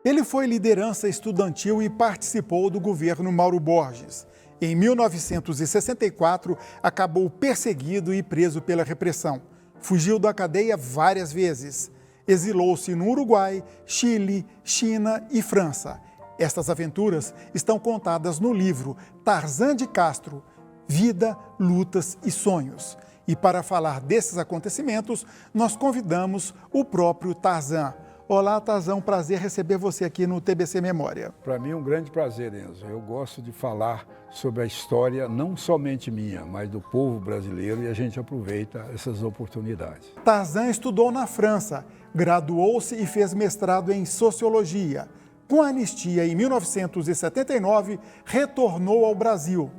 Ele foi liderança estudantil e participou do governo Mauro Borges. Em 1964, acabou perseguido e preso pela repressão. Fugiu da cadeia várias vezes. Exilou-se no Uruguai, Chile, China e França. Estas aventuras estão contadas no livro Tarzan de Castro, Vida, Lutas e Sonhos. E para falar desses acontecimentos, nós convidamos o próprio Tarzan. Olá, Tarzan, um prazer receber você aqui no TBC Memória. Para mim é um grande prazer, Enzo. Eu gosto de falar sobre a história, não somente minha, mas do povo brasileiro, e a gente aproveita essas oportunidades. Tarzan estudou na França, graduou-se e fez mestrado em Sociologia. Com a anistia em 1979, retornou ao Brasil.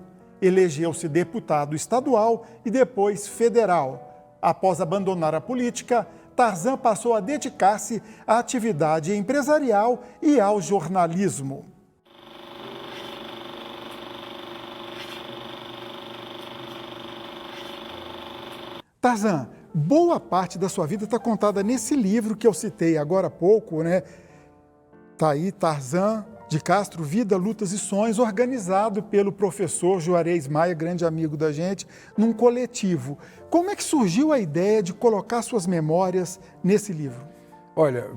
Elegeu-se deputado estadual e depois federal. Após abandonar a política, Tarzan passou a dedicar-se à atividade empresarial e ao jornalismo. Tarzan, boa parte da sua vida está contada nesse livro que eu citei agora há pouco, né? Está aí, Tarzan de Castro, Vida, Lutas e Sonhos, organizado pelo professor Juarez Maia, grande amigo da gente, num coletivo. Como é que surgiu a ideia de colocar suas memórias nesse livro? Olha,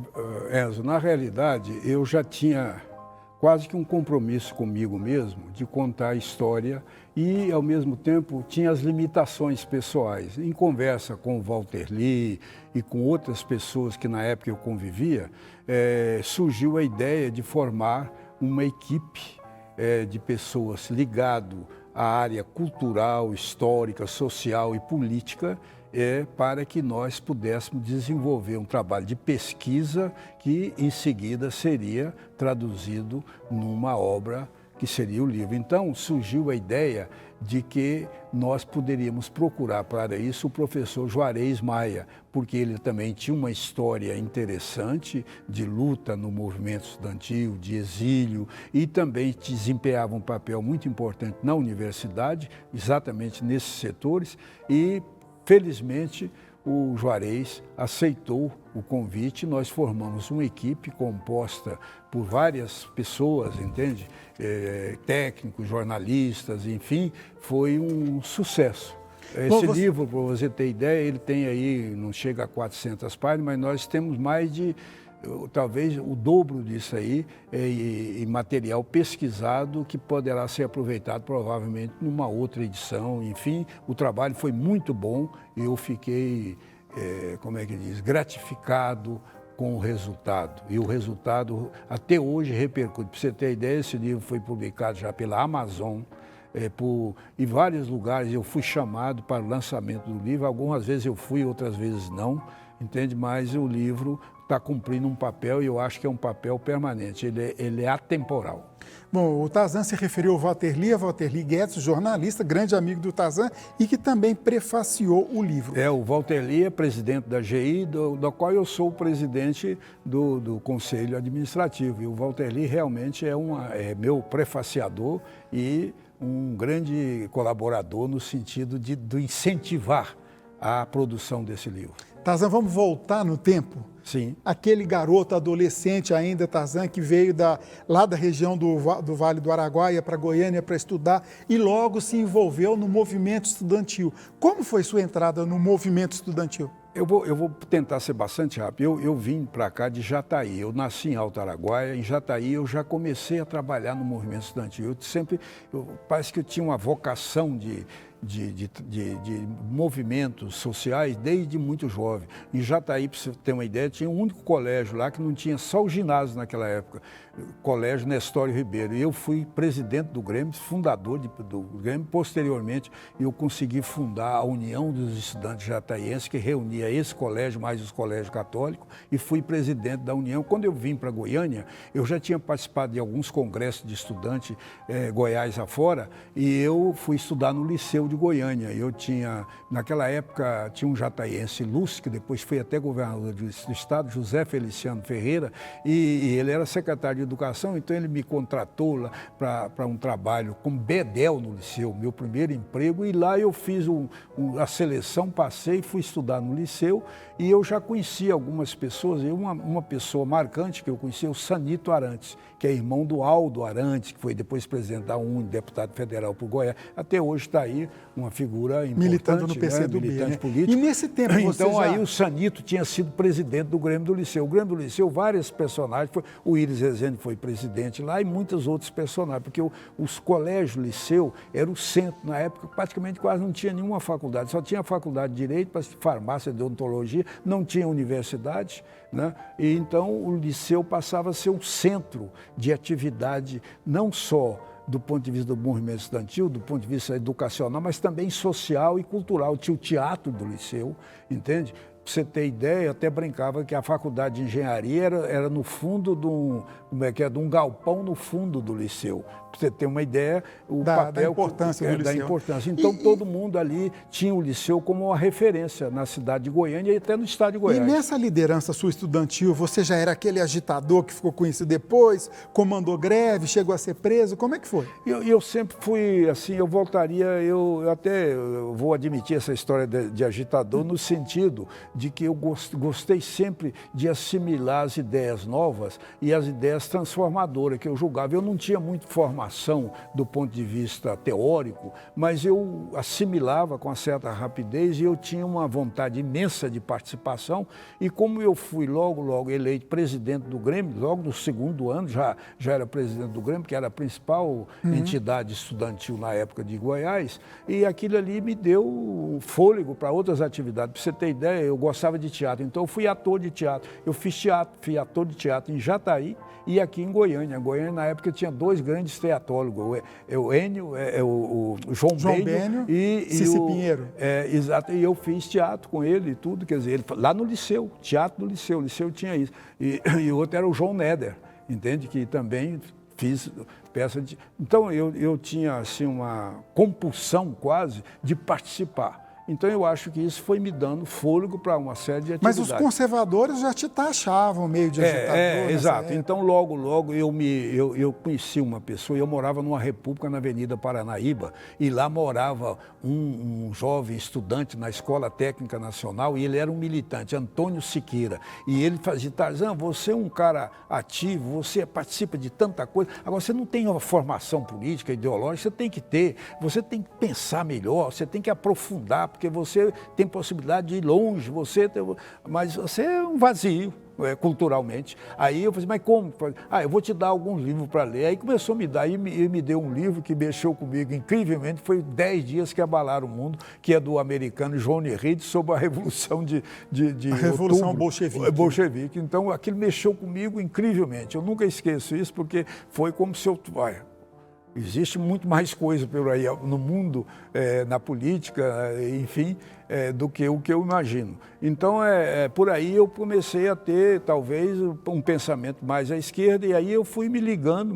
Enzo, na realidade, eu já tinha quase que um compromisso comigo mesmo de contar a história e, ao mesmo tempo, tinha as limitações pessoais. Em conversa com o Walter Lee e com outras pessoas que na época eu convivia, surgiu a ideia de formar uma equipe de pessoas ligado à área cultural, histórica, social e política, para que nós pudéssemos desenvolver um trabalho de pesquisa que, em seguida, seria traduzido numa obra que seria o livro. Então, surgiu a ideia de que nós poderíamos procurar para isso o professor Juarez Maia, porque ele também tinha uma história interessante de luta no movimento estudantil, de exílio, e também desempenhava um papel muito importante na universidade, exatamente nesses setores, e felizmente, o Juarez aceitou o convite. Nós formamos uma equipe composta por várias pessoas, entende? Técnicos, jornalistas, enfim, foi um sucesso. Esse livro, para você ter ideia, ele tem aí, não chega a 400 páginas, mas nós temos mais de, talvez, o dobro disso aí, em material pesquisado que poderá ser aproveitado provavelmente numa outra edição. Enfim, o trabalho foi muito bom e eu fiquei, gratificado com o resultado. E o resultado até hoje repercute. Para você ter ideia, esse livro foi publicado já pela Amazon, em vários lugares eu fui chamado para o lançamento do livro. Algumas vezes eu fui, outras vezes não, entende? Mas o livro está cumprindo um papel e eu acho que é um papel permanente, ele é atemporal. Bom, o Tarzan se referiu ao Walter Lee Guedes, jornalista, grande amigo do Tarzan e que também prefaciou o livro. O Walter Lee é presidente da GI, do qual eu sou o presidente do Conselho Administrativo. E o Walter Lee realmente é meu prefaciador e um grande colaborador no sentido de incentivar a produção desse livro. Tarzan, vamos voltar no tempo? Sim. Aquele garoto adolescente ainda, Tarzan, que veio lá da região do Vale do Araguaia para Goiânia para estudar e logo se envolveu no movimento estudantil. Como foi sua entrada no movimento estudantil? Eu vou tentar ser bastante rápido. Eu vim para cá de Jataí. Eu nasci em Alto Araguaia. Em Jataí eu já comecei a trabalhar no movimento estudantil. Parece que eu tinha uma vocação de movimentos sociais desde muito jovem. Em Jataí, para você ter uma ideia, tinha um único colégio lá que não tinha, só o ginásio naquela época, Colégio Nestório Ribeiro. E eu fui presidente do Grêmio, fundador do Grêmio. Posteriormente, eu consegui fundar a União dos Estudantes Jataienses, que reunia esse colégio mais os colégios católicos, e fui presidente da União. Quando eu vim para Goiânia, eu já tinha participado de alguns congressos de estudantes Goiás afora, e eu fui estudar no Liceu de Goiânia. Eu tinha, naquela época, tinha um jataiense ilustre, que depois foi até governador do estado, José Feliciano Ferreira, e ele era secretário de Educação, então ele me contratou para um trabalho como bedel no Liceu, meu primeiro emprego, e lá eu fiz a seleção, passei, fui estudar no Liceu, e eu já conhecia algumas pessoas, e uma pessoa marcante que eu conhecia, o Sanito Arantes, que é irmão do Aldo Arantes, que foi depois presidente da UNE, deputado federal por Goiás, até hoje está aí uma figura importante, militando no PCdoB, né? Militante né? político. E nesse tempo você então já... aí o Sanito tinha sido presidente do Grêmio do Liceu. O Grêmio do Liceu, vários personagens, o Íris Rezende foi presidente lá e muitos outros personagens, porque os colégios do Liceu era o centro, na época praticamente quase não tinha nenhuma faculdade, só tinha a faculdade de Direito, farmácia, de Odontologia, não tinha universidade, né? E então o Liceu passava a ser um centro de atividade, não só do ponto de vista do movimento estudantil, do ponto de vista educacional, mas também social e cultural. Tinha o teatro do Liceu, entende? Para você ter ideia, eu até brincava que a faculdade de engenharia era no fundo de um galpão no fundo do Liceu. Para você ter uma ideia, da importância do Liceu. Da importância. Então, todo mundo ali tinha o Liceu como uma referência na cidade de Goiânia e até no estado de Goiás. E nessa liderança sua estudantil, você já era aquele agitador que ficou conhecido depois, comandou greve, chegou a ser preso? Como é que foi? Eu sempre fui, assim, eu voltaria, eu vou admitir essa história de agitador no sentido de que eu gostei sempre de assimilar as ideias novas e as ideias transformadoras que eu julgava. Eu não tinha muito formação do ponto de vista teórico, mas eu assimilava com uma certa rapidez e eu tinha uma vontade imensa de participação. E como eu fui logo eleito presidente do Grêmio, logo no segundo ano, já era presidente do Grêmio, que era a principal entidade estudantil na época de Goiás, e aquilo ali me deu fôlego para outras atividades. Para você ter ideia, eu gostava de teatro, então eu fui ator de teatro. Eu fiz teatro, fui ator de teatro em Jataí e aqui em Goiânia. Goiânia, na época, tinha dois grandes teatólogos, o Enio, o João Bênio e Cici Pinheiro. Exato, e eu fiz teatro com ele e tudo, quer dizer, lá no Liceu, teatro do Liceu, o Liceu tinha isso. E o outro era o João Neder, entende? Que também fiz peça de... Então, eu tinha, assim, uma compulsão quase de participar. Então, eu acho que isso foi me dando fôlego para uma série de atividades. Mas os conservadores já te taxavam meio de agitador. Exato. Então, logo eu conheci uma pessoa, eu morava numa república na Avenida Paranaíba, e lá morava um jovem estudante na Escola Técnica Nacional, e ele era um militante, Antônio Siqueira. E ele fazia: Tarzan, você é um cara ativo, você participa de tanta coisa, agora você não tem uma formação política, ideológica, você tem que ter, você tem que pensar melhor, você tem que aprofundar, porque você tem possibilidade de ir longe, mas você é um vazio, culturalmente. Aí eu falei: mas como? Eu vou te dar alguns livros para ler. Aí começou a me dar, e me deu um livro que mexeu comigo incrivelmente, foi 10 Dias que Abalaram o Mundo, que é do americano João Reed, sobre a Revolução de a Revolução outubro, bolchevique. Então, aquilo mexeu comigo incrivelmente. Eu nunca esqueço isso, porque foi como se eu... Existe muito mais coisa por aí no mundo, na política, enfim, do que o que eu imagino. Então, por aí eu comecei a ter, talvez, um pensamento mais à esquerda, e aí eu fui me ligando,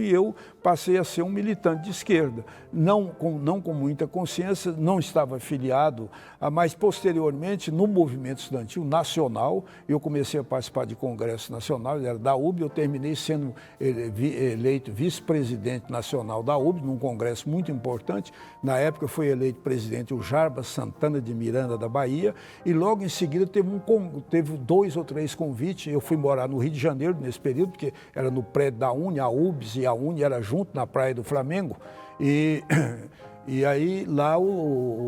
e eu passei a ser um militante de esquerda. Não com muita consciência, não estava afiliado, mas posteriormente, no movimento estudantil nacional, eu comecei a participar de congresso nacional, era da UB, eu terminei sendo eleito vice-presidente nacional da UB, num congresso muito importante. Na época foi eleito presidente o Jarbas Santana de Miranda, da Bahia, e logo em seguida teve 2 ou 3 convites. Eu fui morar no Rio de Janeiro nesse período, porque era no prédio da UNE, a UBS e a UNE era junto na Praia do Flamengo, e aí lá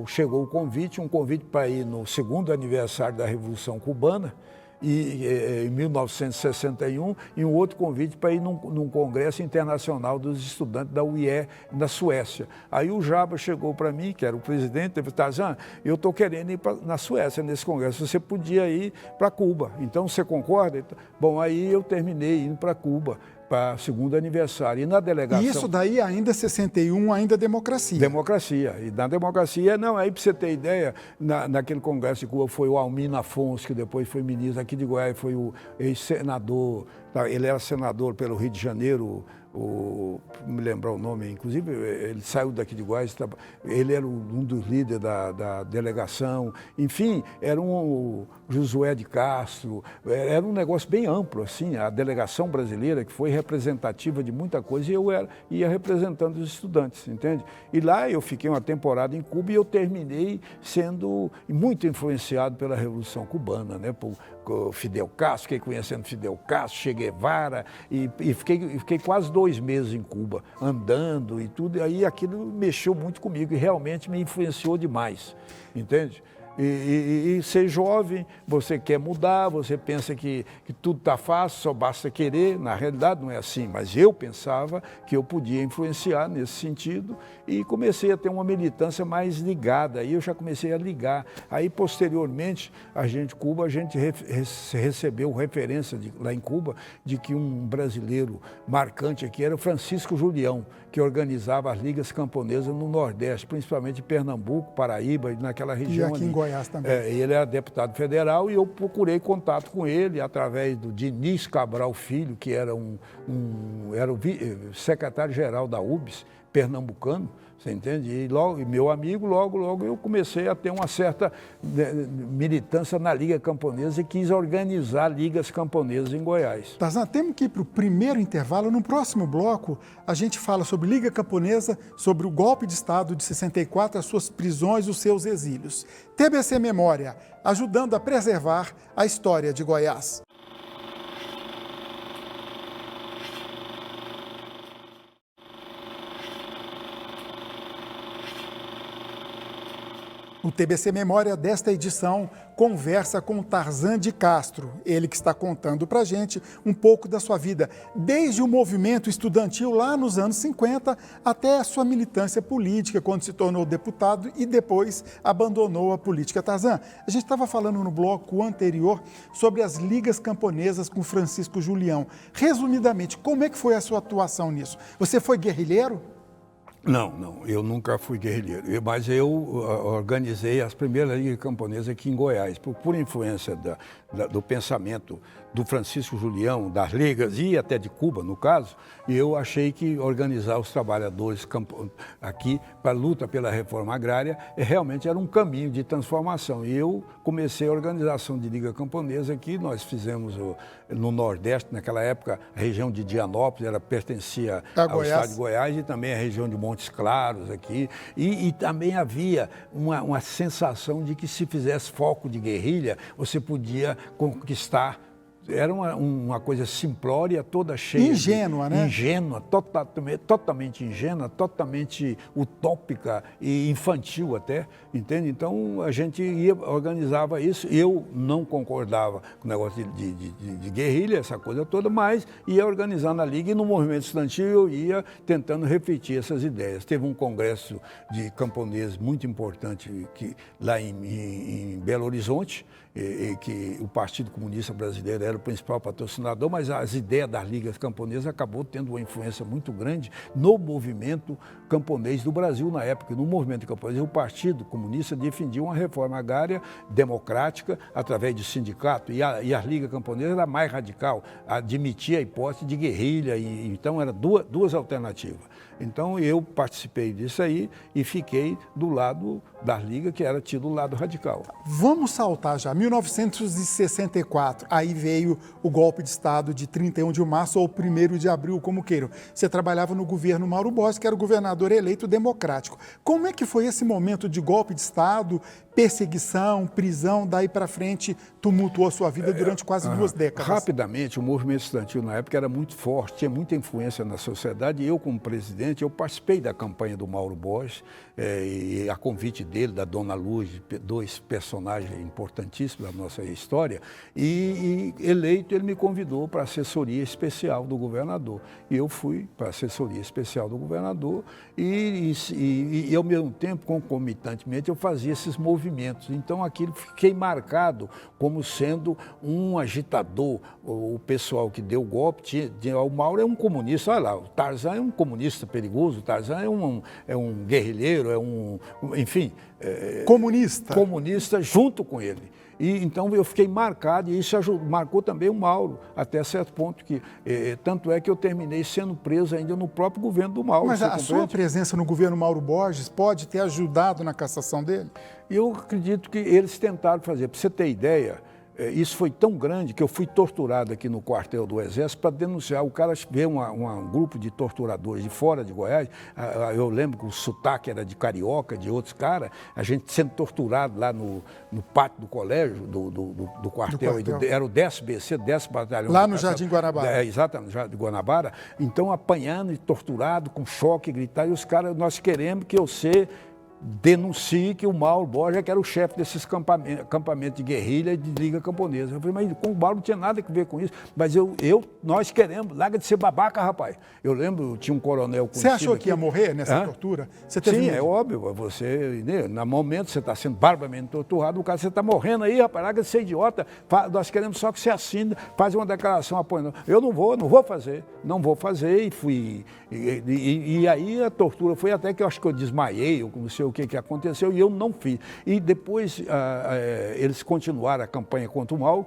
chegou o convite, um convite para ir no 2º aniversário da Revolução Cubana, em 1961, e um outro convite para ir num congresso internacional dos estudantes da UIE, na Suécia. Aí o Jaba chegou para mim, que era o presidente, e falou: Tarzan, eu estou querendo ir na Suécia nesse congresso, você podia ir para Cuba, então você concorda? Bom, aí eu terminei indo para Cuba, para o 2º aniversário. E na delegação... E isso daí ainda 61, ainda democracia. Democracia. E na democracia, aí para você ter ideia, naquele congresso de Cuba foi o Almino Afonso, que depois foi ministro aqui de Goiás, foi o ex-senador Ele era senador pelo Rio de Janeiro, não me lembrar o nome, inclusive ele saiu daqui de Goiás, ele era um dos líderes da delegação, enfim, era um Josué de Castro, era um negócio bem amplo, assim, a delegação brasileira, que foi representativa de muita coisa, e eu ia representando os estudantes, entende? E lá eu fiquei uma temporada em Cuba e eu terminei sendo muito influenciado pela Revolução Cubana, né? Por Fidel Castro, fiquei conhecendo Fidel Castro, Che Guevara, e fiquei quase 2 meses em Cuba, andando e tudo, e aí aquilo mexeu muito comigo e realmente me influenciou demais, entende? E ser jovem, você quer mudar, você pensa que tudo está fácil, só basta querer. Na realidade não é assim, mas eu pensava que eu podia influenciar nesse sentido e comecei a ter uma militância mais ligada. Aí eu já comecei a ligar. Aí, posteriormente, Cuba, a gente recebeu referência lá em Cuba de que um brasileiro marcante aqui era o Francisco Julião, que organizava as ligas camponesas no Nordeste, principalmente em Pernambuco, Paraíba, naquela região. E aqui em Goiás também. Ele era deputado federal e eu procurei contato com ele através do Diniz Cabral Filho, que era era o secretário-geral da UBS, pernambucano, você entende? E meu amigo, logo eu comecei a ter uma certa militância na Liga Camponesa e quis organizar ligas camponesas em Goiás. Tarzan, temos que ir para o primeiro intervalo. No próximo bloco, a gente fala sobre Liga Camponesa, sobre o golpe de Estado de 64, as suas prisões e os seus exílios. TBC Memória, ajudando a preservar a história de Goiás. O TBC Memória desta edição conversa com Tarzan de Castro, ele que está contando para a gente um pouco da sua vida, desde o movimento estudantil lá nos anos 50 até a sua militância política, quando se tornou deputado e depois abandonou a política. Tarzan, a gente estava falando no bloco anterior sobre as ligas camponesas com Francisco Julião. Resumidamente, como é que foi a sua atuação nisso? Você foi guerrilheiro? Não, eu nunca fui guerrilheiro, mas eu organizei as primeiras ligas camponesas aqui em Goiás, por influência do pensamento do Francisco Julião, das ligas e até de Cuba, no caso, e eu achei que organizar os trabalhadores aqui para a luta pela reforma agrária realmente era um caminho de transformação. E eu comecei a organização de liga camponesa aqui, nós fizemos no Nordeste, naquela época, a região de Dianópolis, pertencia ao estado de Goiás e também a região de Montes Claros aqui, e também havia uma sensação de que se fizesse foco de guerrilha, você podia conquistar. Era uma coisa simplória, toda cheia. Ingênua, né? Ingênua, totalmente ingênua, totalmente utópica e infantil até, entende? Então a gente organizava isso. Eu não concordava com o negócio de guerrilha, essa coisa toda, mas ia organizando a Liga e no movimento estudantil eu ia tentando refletir essas ideias. Teve um congresso de camponeses muito importante lá em Belo Horizonte, que o Partido Comunista Brasileiro era o principal patrocinador, mas as ideias das ligas camponesas acabou tendo uma influência muito grande no movimento camponês do Brasil na época. No movimento camponês, o Partido Comunista defendia uma reforma agrária democrática através de sindicato e a Liga Camponesa era mais radical, admitia a hipótese de guerrilha, então eram duas alternativas. Então eu participei disso aí e fiquei do lado da Liga, que era tido o lado radical. Vamos saltar já, 1964, aí veio o golpe de Estado de 31 de março ou 1º de abril, como queiram. Você trabalhava no governo Mauro Borges, que era o governador eleito democrático. Como é que foi esse momento de golpe de Estado, perseguição, prisão, daí para frente tumultuou a sua vida durante quase 2 décadas? Rapidamente, o movimento estudantil na época era muito forte, tinha muita influência na sociedade e eu, como presidente, eu participei da campanha do Mauro Borges e a convite dele, da Dona Luz, 2 personagens importantíssimos da nossa história, e eleito ele me convidou para a assessoria especial do governador. E eu fui para a assessoria especial do governador e ao mesmo tempo, concomitantemente, eu fazia esses movimentos. Então, aquilo fiquei marcado como sendo um agitador. O pessoal que deu o golpe, o Mauro é um comunista, olha lá, o Tarzan é um comunista perigoso, o Tarzan é um guerrilheiro, enfim... Comunista. Comunista junto com ele. E então eu fiquei marcado, e isso marcou também o Mauro, até certo ponto, que tanto é que eu terminei sendo preso ainda no próprio governo do Mauro. Mas a sua presença no governo Mauro Borges pode ter ajudado na cassação dele? Eu acredito que eles tentaram fazer. Para você ter ideia, isso foi tão grande que eu fui torturado aqui no quartel do Exército para denunciar. O cara veio um grupo de torturadores de fora de Goiás. Eu lembro que o sotaque era de carioca, de outros caras. A gente sendo torturado lá no pátio do colégio, do quartel. Era o 10º BC, 10º Batalhão. Lá no Jardim Guanabara. Exatamente, no Jardim Guanabara. Então, apanhando e torturado, com choque, gritar. E os caras, nós queremos que denuncie que o Mauro Borges que era o chefe desses acampamentos de guerrilha e de Liga Camponesa. Eu falei, mas com o Mauro não tinha nada a ver com isso. Mas nós queremos, larga de ser babaca, rapaz. Eu lembro, tinha um coronel conhecido. Você achou que ia morrer nessa tortura? Sim, é óbvio. Você, no momento você está sendo barbaramente torturado, você está morrendo aí, rapaz, larga de ser idiota. Nós queremos só que você assine, faz uma declaração apoiando. Eu não vou fazer, e fui. E aí a tortura foi até que eu acho que eu desmaiei, eu não sei o que aconteceu, e eu não fiz. E depois eles continuaram a campanha contra o Mauro.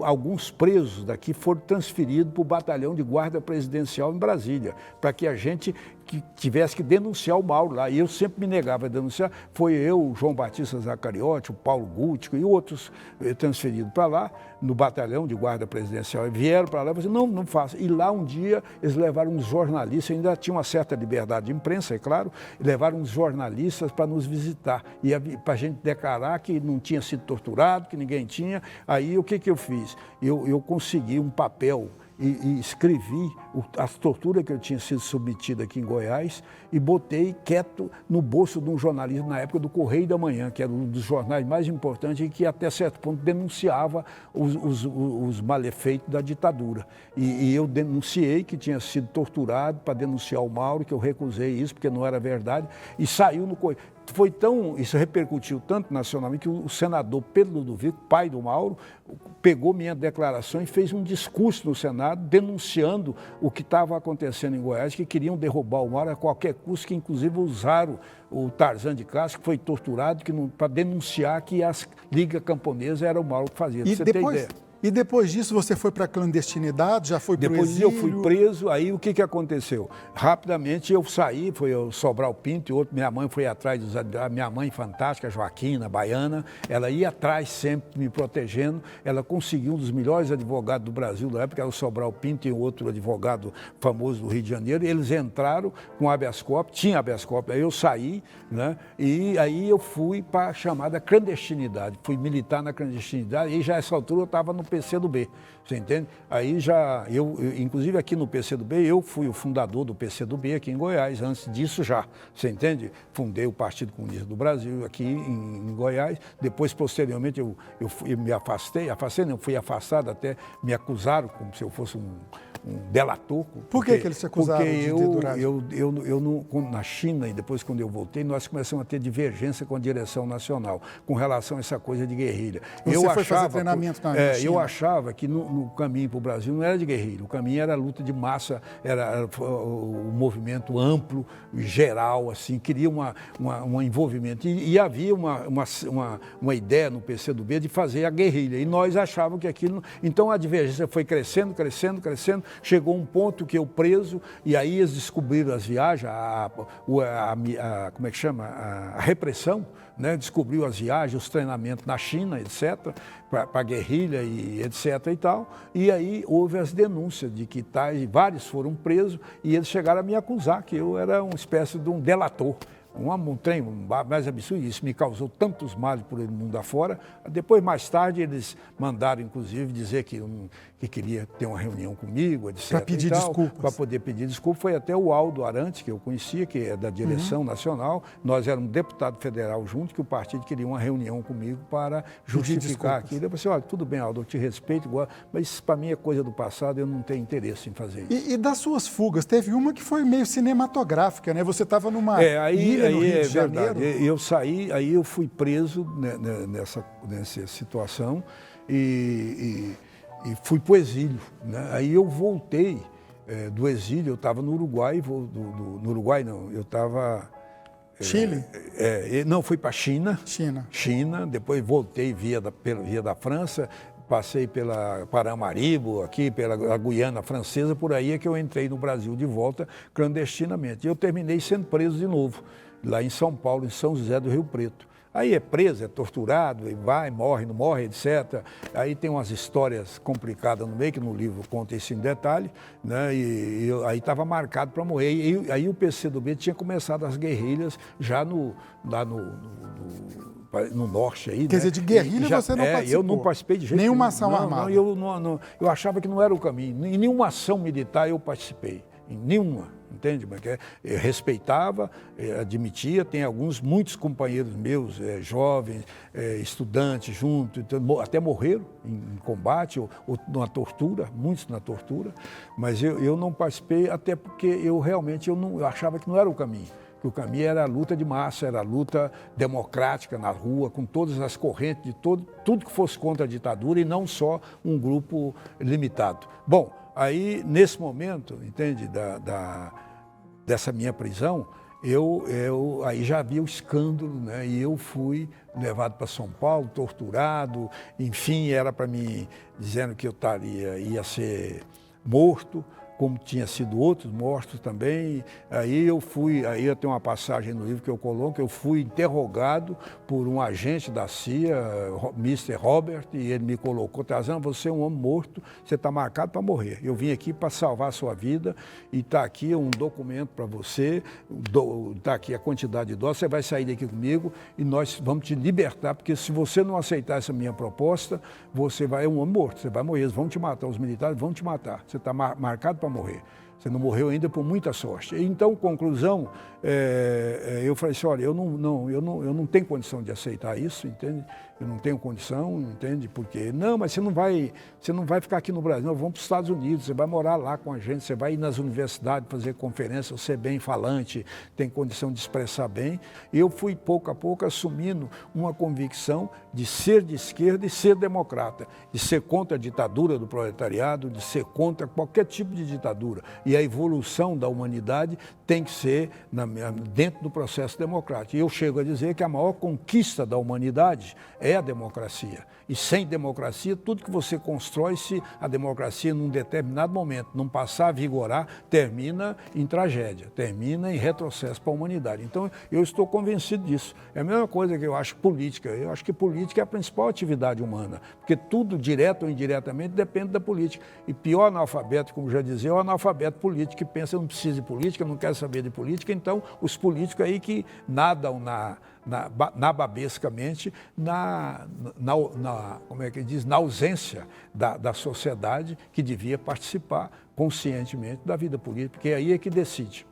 Alguns presos daqui foram transferidos para o batalhão de guarda presidencial em Brasília, para que a gente que tivesse que denunciar o Mauro lá. E eu sempre me negava a denunciar. Foi eu, o João Batista Zacariotti, o Paulo Gútico e outros transferidos para lá, no batalhão de guarda presidencial. E vieram para lá e falaram, não faça. E lá um dia eles levaram uns jornalistas, ainda tinha uma certa liberdade de imprensa, é claro, e levaram uns jornalistas para nos visitar. E para a gente declarar que não tinha sido torturado, que ninguém tinha. Aí o que eu fiz? Eu consegui um papel e escrevi as torturas que eu tinha sido submetido aqui em Goiás e botei quieto no bolso de um jornalista na época do Correio da Manhã, que era um dos jornais mais importantes e que até certo ponto denunciava os malefeitos da ditadura. E eu denunciei que tinha sido torturado para denunciar o Mauro, que eu recusei isso porque não era verdade, e saiu no Correio. Isso repercutiu tanto nacionalmente que o senador Pedro Ludovico, pai do Mauro, pegou minha declaração e fez um discurso no Senado denunciando o que estava acontecendo em Goiás, que queriam derrubar o Mauro a qualquer custo, que inclusive usaram o Tarzan de Castro, que foi torturado, para denunciar que a Liga Camponesa era o Mauro que fazia. Você tem ideia? E depois disso você foi para a clandestinidade, já foi para o exílio? Depois eu fui preso, aí o que aconteceu? Rapidamente eu saí, foi o Sobral Pinto e outro, minha mãe foi atrás, minha mãe fantástica, Joaquina, baiana, ela ia atrás sempre me protegendo, ela conseguiu um dos melhores advogados do Brasil na época, era o Sobral Pinto e outro advogado famoso do Rio de Janeiro, e eles entraram com habeas corpus, tinha habeas corpus, aí eu saí, né, e aí eu fui para a chamada clandestinidade, fui militar na clandestinidade, e já essa altura eu estava no PCdoB, você entende? Aí inclusive aqui no PCdoB, eu fui o fundador do PCdoB aqui em Goiás, antes disso já, você entende? Fundei o Partido Comunista do Brasil aqui em Goiás, depois posteriormente eu me fui afastado, até me acusaram como se eu fosse um delator. Por que eles se acusaram de deduragem? Na China, e depois quando eu voltei, nós começamos a ter divergência com a direção nacional, com relação a essa coisa de guerrilha. Você foi fazer treinamento na China? Eu achava que no caminho para o Brasil não era de guerrilha, o caminho era a luta de massa, era o movimento amplo, geral, assim, queria um envolvimento. E havia uma ideia no PCdoB de fazer a guerrilha, e nós achávamos que aquilo... Então a divergência foi crescendo, chegou um ponto que eu preso, e aí eles descobriram as viagens, como é que chama? A repressão, né? Descobriu as viagens, os treinamentos na China, etc., para guerrilha e etc. e tal. E aí houve as denúncias de que vários foram presos e eles chegaram a me acusar que eu era uma espécie de um delator. Um trem mais absurdo, isso me causou tantos males por ele mundo afora. Depois, mais tarde, eles mandaram, inclusive, dizer que queria ter uma reunião comigo, etc. Para pedir desculpas. Para poder pedir desculpas. Foi até o Aldo Arantes, que eu conhecia, que é da direção nacional. Nós éramos deputado federal junto, que o partido queria uma reunião comigo para justificar aquilo. Eu falei assim, olha, tudo bem, Aldo, eu te respeito, mas isso para mim é coisa do passado, eu não tenho interesse em fazer isso. E das suas fugas, teve uma que foi meio cinematográfica, né? Você estava numa ilha no Rio de Janeiro. Verdade. Eu saí, aí eu fui preso nessa situação e fui para o exílio, né? Aí eu voltei do exílio, eu estava no Uruguai, no Uruguai não, eu estava Chile? Não, fui para China. China, depois voltei via da França, passei pela Paramaribo, aqui pela Guiana Francesa, por aí é que eu entrei no Brasil de volta clandestinamente. E eu terminei sendo preso de novo, lá em São Paulo, em São José do Rio Preto. Aí é preso, é torturado, e vai, morre, não morre, etc. Aí tem umas histórias complicadas no meio, que no livro conta isso em detalhe, né? E aí estava marcado para morrer. E aí o PCdoB tinha começado as guerrilhas já lá no norte. Aí, Quer dizer, de guerrilha você não participou? Eu não participei de jeito nenhuma ação armada? Eu achava que não era o caminho. Em nenhuma ação militar eu participei, em nenhuma. Entende? Porque eu respeitava, admitia, tem muitos companheiros meus, jovens, estudantes juntos, até morreram em combate ou na tortura, muitos na tortura, mas eu não participei, até porque eu realmente eu achava que não era o caminho. Que o caminho era a luta de massa, era a luta democrática na rua, com todas as correntes, de tudo que fosse contra a ditadura e não só um grupo limitado. Bom, aí nesse momento, entende, dessa minha prisão, aí já havia o escândalo, né? E eu fui levado para São Paulo, torturado, enfim, era para mim, dizendo que ia ser morto, como tinha sido outros mortos também. Aí eu tenho uma passagem no livro que eu coloco, eu fui interrogado por um agente da CIA, Mr. Robert, e ele me colocou: Tarzan, você é um homem morto, você está marcado para morrer. Eu vim aqui para salvar a sua vida e está aqui um documento para você, está aqui a quantidade de doses, você vai sair daqui comigo e nós vamos te libertar, porque se você não aceitar essa minha proposta, você é um homem morto, você vai morrer, eles vão te matar, os militares vão te matar, você está marcado para morrer. Você não morreu ainda por muita sorte. Então, conclusão, eu falei assim, olha, eu não tenho condição de aceitar isso, entende? Eu não tenho condição, entende? Porque, não, mas você não vai ficar aqui no Brasil, não, vamos para os Estados Unidos, você vai morar lá com a gente, você vai ir nas universidades fazer conferência, você é bem falante, tem condição de expressar bem. Eu fui, pouco a pouco, assumindo uma convicção de ser de esquerda e ser democrata, de ser contra a ditadura do proletariado, de ser contra qualquer tipo de ditadura. E a evolução da humanidade tem que ser dentro do processo democrático. E eu chego a dizer que a maior conquista da humanidade é a democracia. E sem democracia, tudo que você constrói, se a democracia num determinado momento não passar a vigorar, termina em tragédia, termina em retrocesso para a humanidade. Então, eu estou convencido disso. É a mesma coisa que eu acho política. Eu acho que política é a principal atividade humana, porque tudo, direto ou indiretamente, depende da política. E pior analfabeto, como já dizia, é o analfabeto político, que pensa que não precisa de política, não quer saber de política. Então, os políticos aí que nadam nababescamente como é que diz, na ausência da sociedade que devia participar conscientemente da vida política, porque aí é que decide.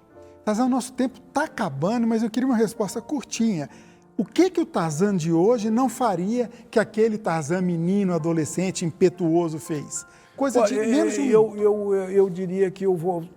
Tarzan, o nosso tempo está acabando, mas eu queria uma resposta curtinha. O que o Tarzan de hoje não faria que aquele Tarzan menino, adolescente, impetuoso fez? Coisa de menos de eu diria que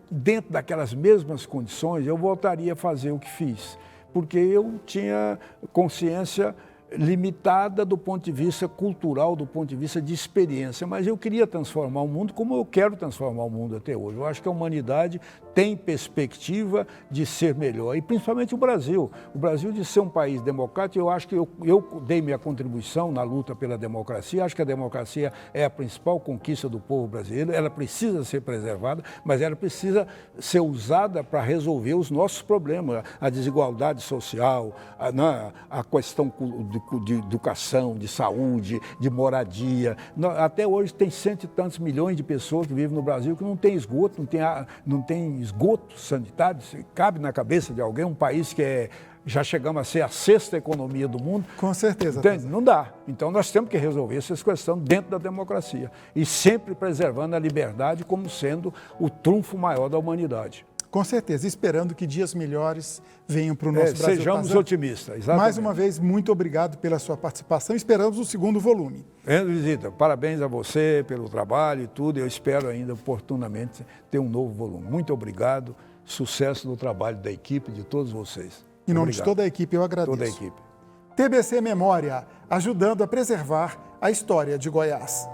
dentro daquelas mesmas condições, eu voltaria a fazer o que fiz, porque eu tinha consciência limitada do ponto de vista cultural, do ponto de vista de experiência, mas eu queria transformar o mundo como eu quero transformar o mundo até hoje. Eu acho que a humanidade tem perspectiva de ser melhor, e principalmente o Brasil. O Brasil de ser um país democrático, eu acho que eu dei minha contribuição na luta pela democracia, acho que a democracia é a principal conquista do povo brasileiro, ela precisa ser preservada, mas ela precisa ser usada para resolver os nossos problemas, a desigualdade social, a questão de educação, de saúde, de moradia. Até hoje tem 100 e tantos milhões de pessoas que vivem no Brasil que não tem esgoto, não tem esgoto sanitário. Cabe na cabeça de alguém um país que já chegamos a ser a 6ª economia do mundo? Com certeza. Entende? Não dá. Então nós temos que resolver essas questões dentro da democracia e sempre preservando a liberdade como sendo o trunfo maior da humanidade. Com certeza, esperando que dias melhores venham para o nosso Brasil. Sejamos otimistas, exatamente. Mais uma vez, muito obrigado pela sua participação. Esperamos o 2º volume. Visita, parabéns a você pelo trabalho e tudo. Eu espero ainda oportunamente ter um novo volume. Muito obrigado. Sucesso no trabalho da equipe, de todos vocês. Em nome de toda a equipe, eu agradeço. Toda a equipe. TBC Memória, ajudando a preservar a história de Goiás.